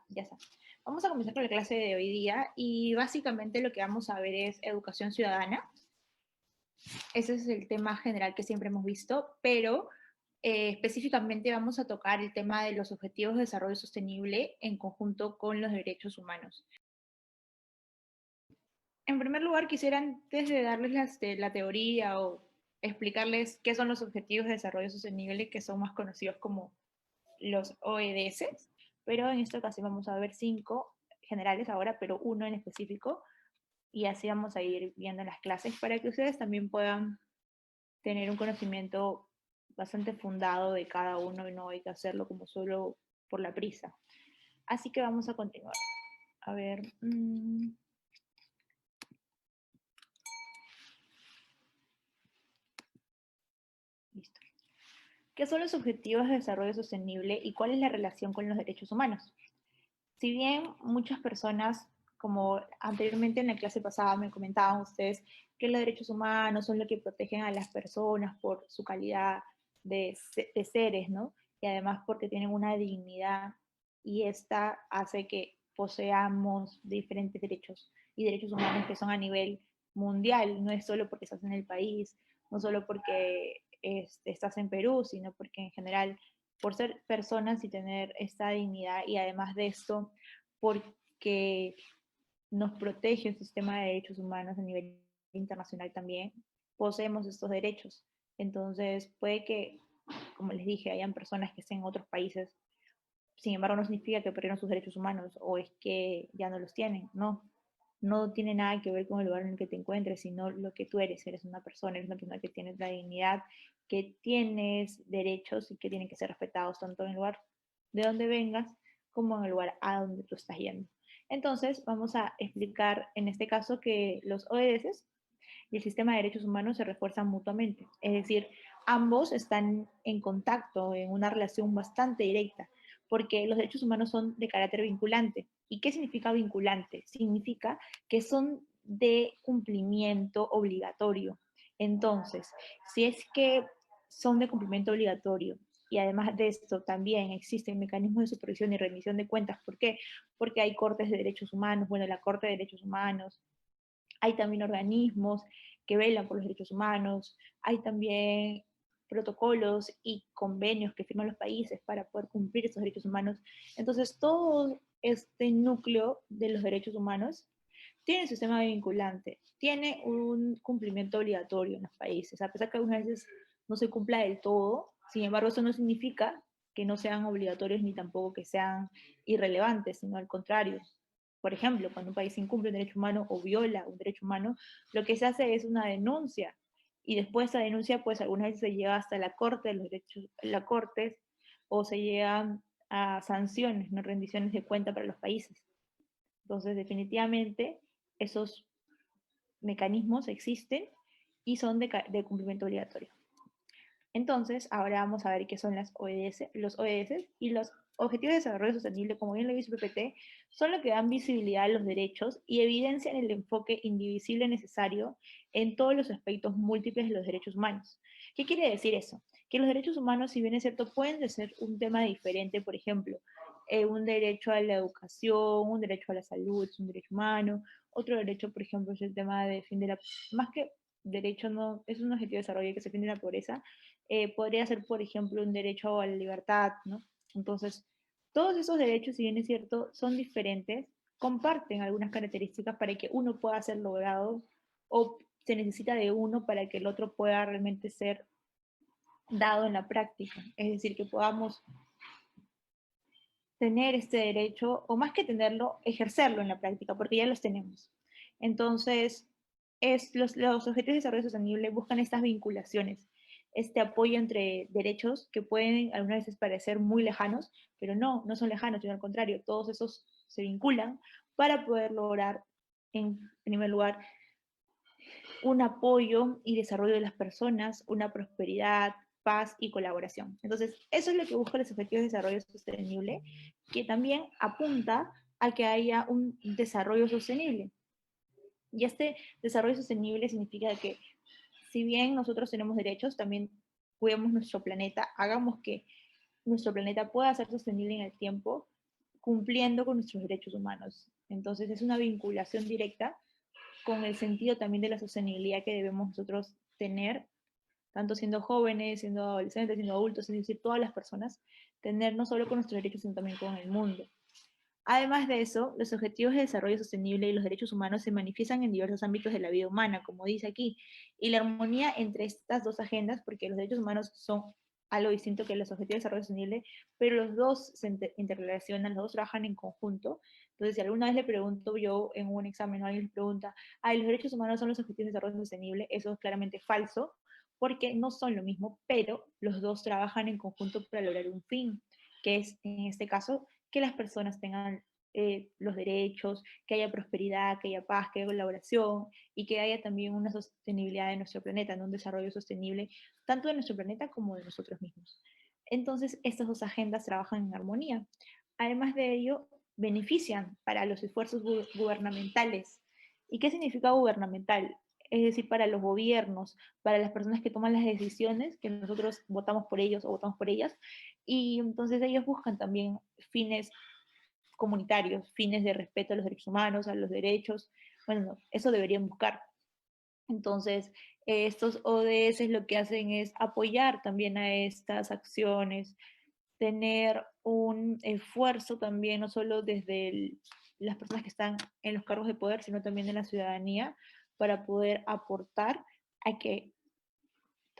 Ya está. Vamos a comenzar con la clase de hoy día y básicamente lo que vamos a ver es educación ciudadana. Ese es el tema general que siempre hemos visto, pero específicamente vamos a tocar el tema de los objetivos de desarrollo sostenible en conjunto con los derechos humanos. En primer lugar, quisiera antes de darles la teoría o explicarles qué son los objetivos de desarrollo sostenible, que son más conocidos como los ODS, pero en esta ocasión vamos a ver 5 generales ahora, pero uno en específico, y así vamos a ir viendo las clases para que ustedes también puedan tener un conocimiento bastante fundado de cada uno y no hay que hacerlo como solo por la prisa. Así que vamos a continuar. A ver. Listo. ¿Qué son los objetivos de desarrollo sostenible y cuál es la relación con los derechos humanos? Si bien muchas personas, como anteriormente en la clase pasada me comentaban ustedes, que los derechos humanos son lo que protegen a las personas por su calidad de seres, ¿no? Y además porque tienen una dignidad y esta hace que poseamos diferentes derechos y derechos humanos que son a nivel mundial, no es solo porque estás en el país, no solo porque estás en Perú, sino porque en general por ser personas y tener esta dignidad y además de esto, porque nos protege el sistema de derechos humanos a nivel internacional también, poseemos estos derechos. Entonces, puede que, como les dije, hayan personas que estén en otros países, sin embargo, no significa que perdieron sus derechos humanos o es que ya no los tienen, no. No tiene nada que ver con el lugar en el que te encuentres, sino lo que tú eres una persona que tienes la dignidad, que tienes derechos y que tienen que ser respetados tanto en el lugar de donde vengas como en el lugar a donde tú estás yendo. Entonces, vamos a explicar en este caso que los ODS y el sistema de derechos humanos se refuerzan mutuamente. Es decir, ambos están en contacto, en una relación bastante directa, porque los derechos humanos son de carácter vinculante. ¿Y qué significa vinculante? Significa que son de cumplimiento obligatorio. Entonces, si es que son de cumplimiento obligatorio y además de esto también existen mecanismos de supervisión y remisión de cuentas. ¿Por qué? Porque hay cortes de derechos humanos, bueno, la Corte de Derechos Humanos, hay también organismos que velan por los derechos humanos, hay también protocolos y convenios que firman los países para poder cumplir esos derechos humanos. Entonces, todo este núcleo de los derechos humanos tiene un sistema vinculante, tiene un cumplimiento obligatorio en los países, a pesar que algunas veces no se cumpla del todo, sin embargo, eso no significa que no sean obligatorios ni tampoco que sean irrelevantes, sino al contrario. Por ejemplo, cuando un país incumple un derecho humano o viola un derecho humano, lo que se hace es una denuncia. Y después de esa denuncia, pues algunas veces se llega hasta la Corte de los Derechos, la Corte, o se llegan a sanciones, no rendiciones de cuenta para los países. Entonces, definitivamente, esos mecanismos existen y son de cumplimiento obligatorio. Entonces, ahora vamos a ver qué son las ODS, los ODS y los Objetivos de Desarrollo Sostenible, como bien lo dice PPT, son lo que dan visibilidad a los derechos y evidencian el enfoque indivisible necesario en todos los aspectos múltiples de los derechos humanos. ¿Qué quiere decir eso? Que los derechos humanos, si bien es cierto, pueden ser un tema diferente, por ejemplo, un derecho a la educación, un derecho a la salud, es un derecho humano, otro derecho, por ejemplo, es el tema de fin de la, más que derecho, no, es un objetivo de desarrollo que se fin de la pobreza, podría ser, por ejemplo, un derecho a la libertad, ¿no? Entonces, todos esos derechos, si bien es cierto, son diferentes, comparten algunas características para que uno pueda ser logrado o se necesita de uno para que el otro pueda realmente ser dado en la práctica. Es decir, que podamos tener este derecho, o más que tenerlo, ejercerlo en la práctica, porque ya los tenemos. Entonces, los objetivos de desarrollo sostenible buscan estas vinculaciones, este apoyo entre derechos que pueden algunas veces parecer muy lejanos, pero no, no son lejanos, sino al contrario, todos esos se vinculan para poder lograr, en primer lugar, un apoyo y desarrollo de las personas, una prosperidad, paz y colaboración. Entonces, eso es lo que busca los Objetivos de Desarrollo Sostenible, que también apunta a que haya un desarrollo sostenible. Y este desarrollo sostenible significa que si bien nosotros tenemos derechos, también cuidemos nuestro planeta, hagamos que nuestro planeta pueda ser sostenible en el tiempo cumpliendo con nuestros derechos humanos. Entonces es una vinculación directa con el sentido también de la sostenibilidad que debemos nosotros tener, tanto siendo jóvenes, siendo adolescentes, siendo adultos, es decir, todas las personas, tener no solo con nuestros derechos, sino también con el mundo. Además de eso, los objetivos de desarrollo sostenible y los derechos humanos se manifiestan en diversos ámbitos de la vida humana, como dice aquí, y la armonía entre estas dos agendas, porque los derechos humanos son algo distinto que los objetivos de desarrollo sostenible, pero los dos se interrelacionan, los dos trabajan en conjunto. Entonces, si alguna vez le pregunto yo en un examen o alguien le pregunta, ¿los derechos humanos son los objetivos de desarrollo sostenible? Eso es claramente falso, porque no son lo mismo, pero los dos trabajan en conjunto para lograr un fin, que es, en este caso, que las personas tengan los derechos, que haya prosperidad, que haya paz, que haya colaboración y que haya también una sostenibilidad de nuestro planeta, ¿no? Un desarrollo sostenible tanto de nuestro planeta como de nosotros mismos. Entonces, estas dos agendas trabajan en armonía. Además de ello, benefician para los esfuerzos gubernamentales. ¿Y qué significa gubernamental? Es decir, para los gobiernos, para las personas que toman las decisiones, que nosotros votamos por ellos o votamos por ellas, y entonces ellos buscan también fines comunitarios, fines de respeto a los derechos humanos, a los derechos, bueno, eso deberían buscar. Entonces, estos ODS lo que hacen es apoyar también a estas acciones, tener un esfuerzo también, no solo desde las personas que están en los cargos de poder, sino también de la ciudadanía, para poder aportar a que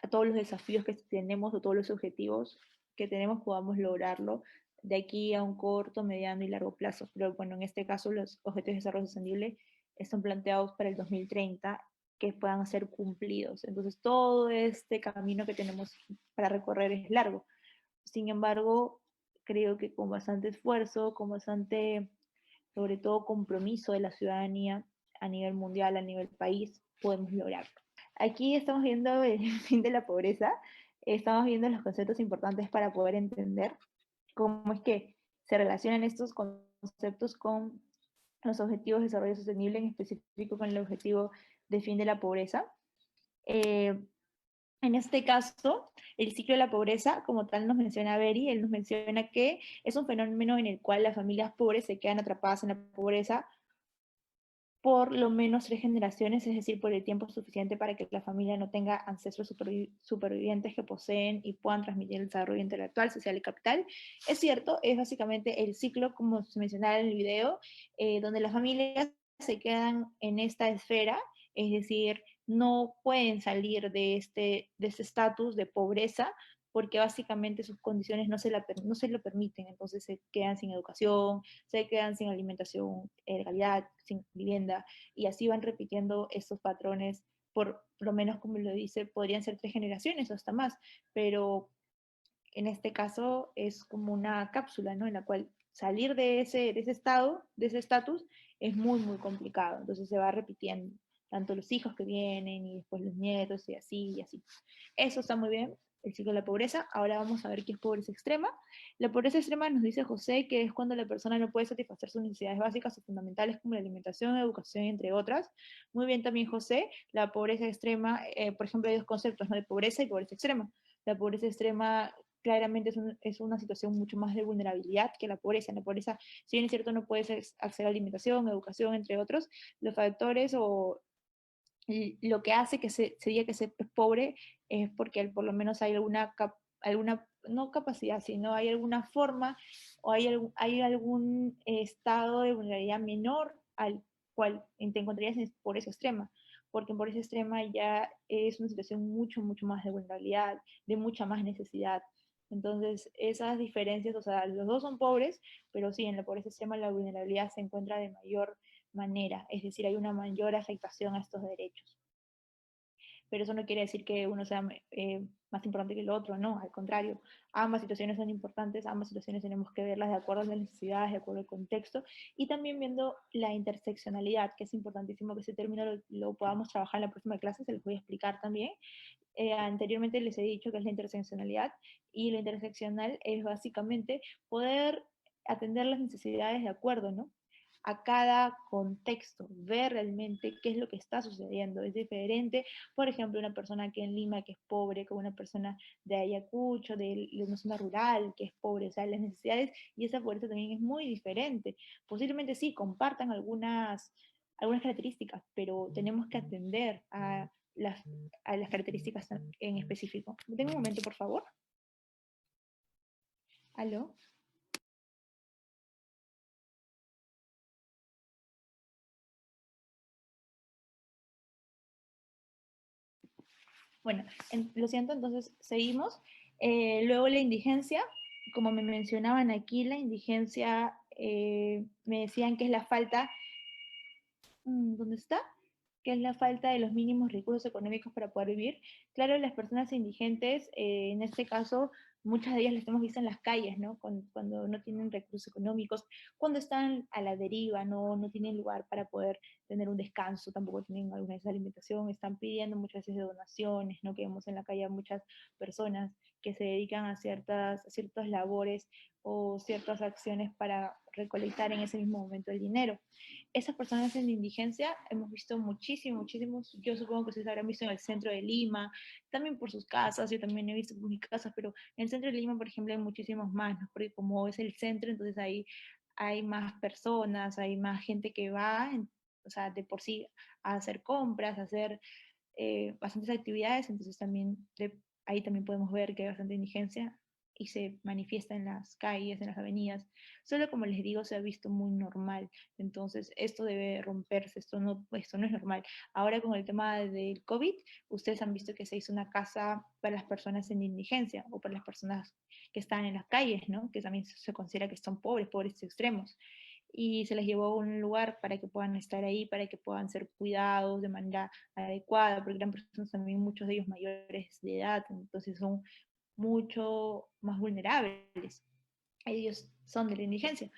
a todos los desafíos que tenemos o todos los objetivos que tenemos podamos lograrlo de aquí a un corto, mediano y largo plazo. Pero bueno, en este caso los objetivos de desarrollo sostenible están planteados para el 2030 que puedan ser cumplidos. Entonces todo este camino que tenemos para recorrer es largo. Sin embargo, creo que con bastante esfuerzo, con bastante, sobre todo, compromiso de la ciudadanía a nivel mundial, a nivel país, podemos lograrlo. Aquí estamos viendo el fin de la pobreza, estamos viendo los conceptos importantes para poder entender cómo es que se relacionan estos conceptos con los objetivos de desarrollo sostenible, en específico con el objetivo de fin de la pobreza. En este caso, el ciclo de la pobreza, como tal nos menciona Beri, él nos menciona que es un fenómeno en el cual las familias pobres se quedan atrapadas en la pobreza por lo menos 3 generaciones, es decir, por el tiempo suficiente para que la familia no tenga ancestros supervivientes que poseen y puedan transmitir el desarrollo intelectual, social y capital. Es cierto, es básicamente el ciclo, como se mencionaba en el video, donde las familias se quedan en esta esfera, es decir, no pueden salir de este estatus de pobreza porque básicamente sus condiciones no se lo permiten, entonces se quedan sin educación, se quedan sin alimentación de calidad, sin vivienda, y así van repitiendo estos patrones, por lo menos como lo dice, podrían ser 3 generaciones o hasta más, pero en este caso es como una cápsula, ¿no? En la cual salir de ese estado, de ese estatus, es muy, muy complicado. Entonces se va repitiendo, tanto los hijos que vienen y después los nietos y así y así. Eso está muy bien, el ciclo de la pobreza. Ahora vamos a ver qué es pobreza extrema. La pobreza extrema nos dice José que es cuando la persona no puede satisfacer sus necesidades básicas o fundamentales como la alimentación, educación, entre otras. Muy bien también José, la pobreza extrema, por ejemplo, hay dos conceptos, ¿no? De pobreza y pobreza extrema. La pobreza extrema claramente es una situación mucho más de vulnerabilidad que la pobreza. En la pobreza, si bien es cierto, no puedes acceder a alimentación, educación, entre otros, los factores o lo que hace que se diga que se es pobre es porque por lo menos hay alguna no capacidad, sino hay alguna forma o hay algún estado de vulnerabilidad menor al cual te encontrarías en pobreza extrema, porque en pobreza extrema ya es una situación mucho, mucho más de vulnerabilidad, de mucha más necesidad. Entonces, esas diferencias, o sea, los dos son pobres, pero sí, en la pobreza extrema la vulnerabilidad se encuentra de mayor manera, es decir, hay una mayor afectación a estos derechos. Pero eso no quiere decir que uno sea más importante que el otro, no, al contrario, ambas situaciones son importantes, ambas situaciones tenemos que verlas de acuerdo a las necesidades, de acuerdo al contexto, y también viendo la interseccionalidad, que es importantísimo que ese término lo podamos trabajar en la próxima clase, se los voy a explicar también. Anteriormente les he dicho que es la interseccionalidad, y lo interseccional es básicamente poder atender las necesidades de acuerdo, ¿no? a cada contexto, ver realmente qué es lo que está sucediendo. Es diferente, por ejemplo, una persona aquí en Lima que es pobre, con una persona de Ayacucho, de una zona rural que es pobre, o sea, las necesidades y esa pobreza también es muy diferente. Posiblemente sí, compartan algunas características, pero tenemos que atender las, a las características en específico. Denme un momento, por favor. ¿Aló? Bueno, lo siento, entonces seguimos. Luego la indigencia, como me mencionaban aquí, la indigencia me decían que es la falta, ¿dónde está? Que es la falta de los mínimos recursos económicos para poder vivir. Claro, las personas indigentes, en este caso, muchas de ellas las hemos visto en las calles, ¿no? Cuando no tienen recursos económicos, cuando están a la deriva, no tienen lugar para poder tener un descanso, tampoco tienen alguna vez alimentación, están pidiendo muchas veces donaciones, ¿no? Que vemos en la calle a muchas personas que se dedican a ciertas labores o ciertas acciones para recolectar en ese mismo momento el dinero. Esas personas en indigencia hemos visto muchísimos, yo supongo que ustedes habrán visto en el centro de Lima, también por sus casas, yo también he visto por mis casas, pero en el centro de Lima, por ejemplo, hay muchísimos más, ¿no? Porque como es el centro, entonces ahí hay más personas, hay más gente que va, o sea, de por sí a hacer compras, a hacer bastantes actividades, entonces también ahí también podemos ver que hay bastante indigencia y se manifiesta en las calles, en las avenidas. Solo como les digo, se ha visto muy normal. Entonces, esto debe romperse, esto no es normal. Ahora con el tema del COVID, ustedes han visto que se hizo una casa para las personas en indigencia o para las personas que están en las calles, ¿no? Que también se considera que son pobres extremos y se les llevó a un lugar para que puedan estar ahí, para que puedan ser cuidados de manera adecuada, porque eran personas también, muchos de ellos mayores de edad, entonces son mucho más vulnerables. Ellos son de la indigencia.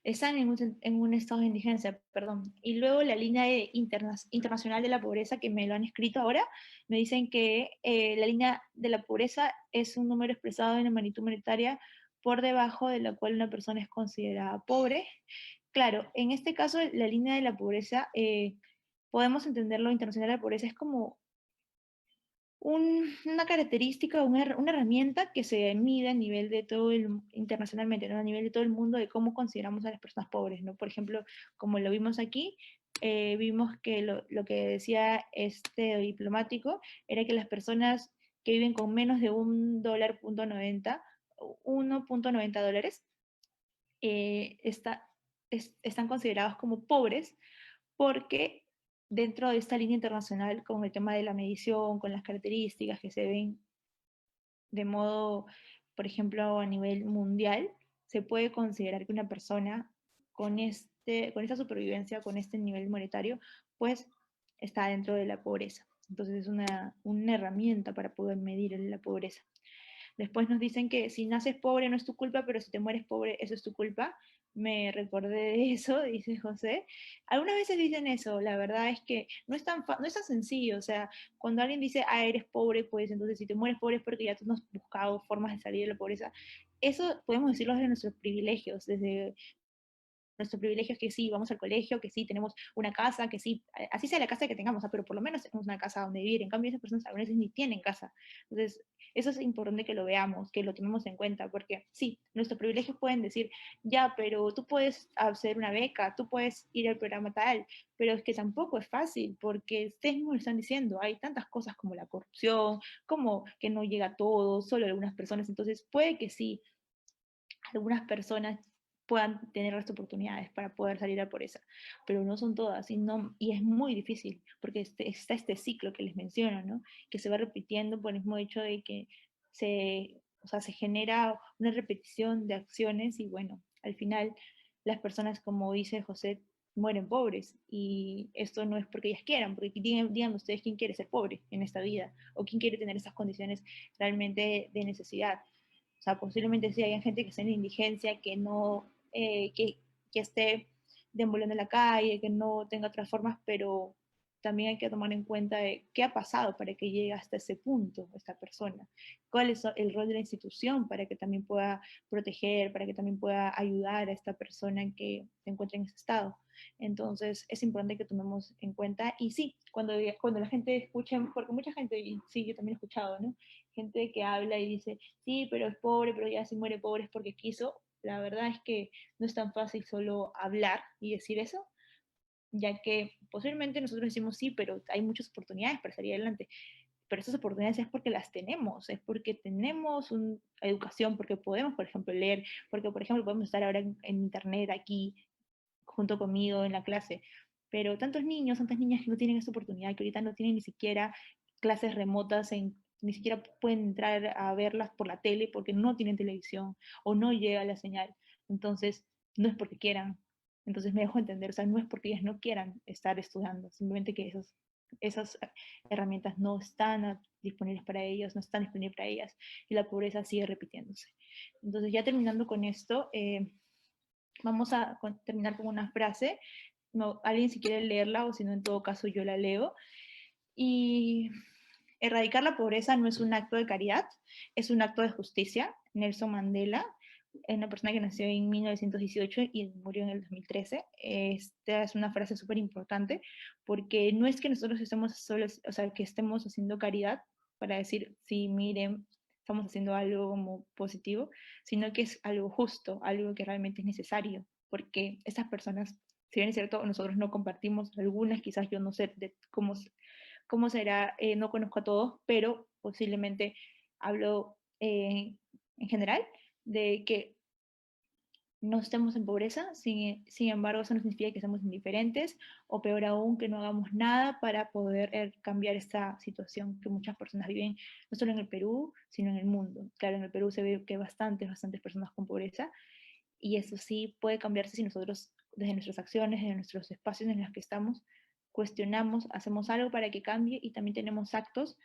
Están en un estado de indigencia, perdón. Y luego la línea internacional de la pobreza, que me lo han escrito ahora, me dicen que la línea de la pobreza es un número expresado en la magnitud monetaria por debajo de la cual una persona es considerada pobre. Claro, en este caso la línea de la pobreza, podemos entenderlo internacional de la pobreza, es como una característica, una herramienta que se mide a nivel de internacionalmente, ¿no? A nivel de todo el mundo, de cómo consideramos a las personas pobres, ¿no? Por ejemplo, como lo vimos aquí, vimos que lo que decía este diplomático era que las personas que viven con menos de $1.90, $1.90, eh, está, están considerados como pobres porque dentro de esta línea internacional, con el tema de la medición, con las características que se ven de modo, por ejemplo, a nivel mundial, se puede considerar que una persona con esta supervivencia, con este nivel monetario, pues está dentro de la pobreza. Entonces es una herramienta para poder medir la pobreza. Después nos dicen que si naces pobre no es tu culpa, pero si te mueres pobre, eso es tu culpa. Me recordé de eso, dice José. Algunas veces dicen eso, la verdad es que no es tan sencillo, o sea, cuando alguien dice, ah, eres pobre, pues entonces si te mueres pobre es porque ya tú no has buscado formas de salir de la pobreza. Eso podemos decirlo desde nuestros privilegios, desde nuestro privilegio es que sí, vamos al colegio, que sí, tenemos una casa, que sí, así sea la casa que tengamos, pero por lo menos tenemos una casa donde vivir. En cambio, esas personas a veces ni tienen casa. Entonces, eso es importante que lo veamos, que lo tomemos en cuenta, porque sí, nuestros privilegios pueden decir, ya, pero tú puedes hacer una beca, tú puedes ir al programa tal, pero es que tampoco es fácil, porque ustedes mismos lo están diciendo, hay tantas cosas como la corrupción, como que no llega a todos, solo a algunas personas, entonces puede que sí, algunas personas puedan tener las oportunidades para poder salir a por esa, pero no son todas y es muy difícil porque está este ciclo que les menciono, ¿no? Que se va repitiendo por el mismo hecho de que o sea, se genera una repetición de acciones y bueno, al final las personas, como dice José, mueren pobres y esto no es porque ellas quieran, porque digan ustedes quién quiere ser pobre en esta vida o quién quiere tener esas condiciones realmente de necesidad. O sea, posiblemente sí haya gente que esté en indigencia, que no, que esté deambulando en la calle, que no tenga otras formas, pero también hay que tomar en cuenta de qué ha pasado para que llegue hasta ese punto esta persona, cuál es el rol de la institución para que también pueda proteger, para que también pueda ayudar a esta persona en que se encuentra en ese estado. Entonces es importante que tomemos en cuenta, y sí, cuando la gente escuche, porque mucha gente, y sí, yo también he escuchado, ¿no? Gente que habla y dice, sí, pero es pobre, pero ya se muere pobre es porque quiso. La verdad es que no es tan fácil solo hablar y decir eso, ya que posiblemente nosotros decimos sí, pero hay muchas oportunidades para salir adelante. Pero esas oportunidades es porque las tenemos, es porque tenemos una educación, porque podemos, por ejemplo, leer, porque, por ejemplo, podemos estar ahora en internet aquí junto conmigo en la clase. Pero tantos niños, tantas niñas que no tienen esa oportunidad, que ahorita no tienen ni siquiera clases remotas, ni siquiera pueden entrar a verlas por la tele porque no tienen televisión o no llega la señal. Entonces, no es porque quieran. Entonces me dejo entender, o sea, no es porque ellas no quieran estar estudiando, simplemente que esas herramientas no están disponibles para ellos, no están disponibles para ellas, y la pobreza sigue repitiéndose. Entonces, ya terminando con esto, vamos a terminar con una frase. No, alguien si quiere leerla o si no, en todo caso yo la leo. Y erradicar la pobreza no es un acto de caridad, es un acto de justicia. Nelson Mandela, una persona que nació en 1918 y murió en el 2013. Esta es una frase súper importante porque no es que nosotros estemos solos, o sea, que estemos haciendo caridad para decir, sí, miren, estamos haciendo algo como positivo, sino que es algo justo, algo que realmente es necesario, porque estas personas, si bien es cierto, nosotros no compartimos algunas, quizás yo no sé de cómo será, no conozco a todos, pero posiblemente hablo en general de que no estemos en pobreza, sin embargo eso no significa que seamos indiferentes o peor aún que no hagamos nada para poder cambiar esta situación que muchas personas viven, no solo en el Perú, sino en el mundo. Claro, en el Perú se ve que hay bastantes personas con pobreza y eso sí puede cambiarse si nosotros desde nuestras acciones, desde nuestros espacios en los que estamos, cuestionamos, hacemos algo para que cambie y también tenemos actos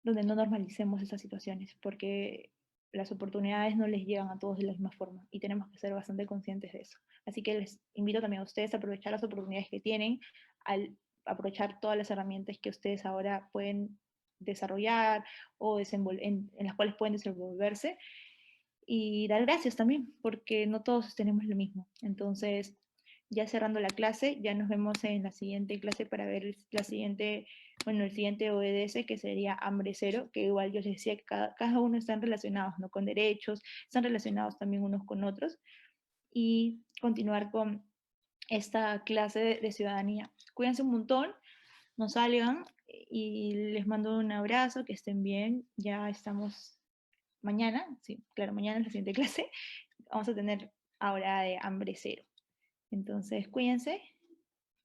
donde no normalicemos esas situaciones, porque las oportunidades no les llegan a todos de la misma forma y tenemos que ser bastante conscientes de eso. Así que les invito también a ustedes a aprovechar las oportunidades que tienen, al aprovechar todas las herramientas que ustedes ahora pueden desarrollar o en las cuales pueden desenvolverse, y dar gracias también, porque no todos tenemos lo mismo. Entonces, ya cerrando la clase, ya nos vemos en la siguiente clase para ver la siguiente, bueno, el siguiente ODS, que sería hambre cero, que igual yo les decía que cada uno están relacionados, ¿no? Con derechos, están relacionados también unos con otros, y continuar con esta clase de ciudadanía. Cuídense un montón, no salgan, y les mando un abrazo, que estén bien, ya estamos mañana, sí, claro, mañana es la siguiente clase, vamos a tener ahora de hambre cero. Entonces, cuídense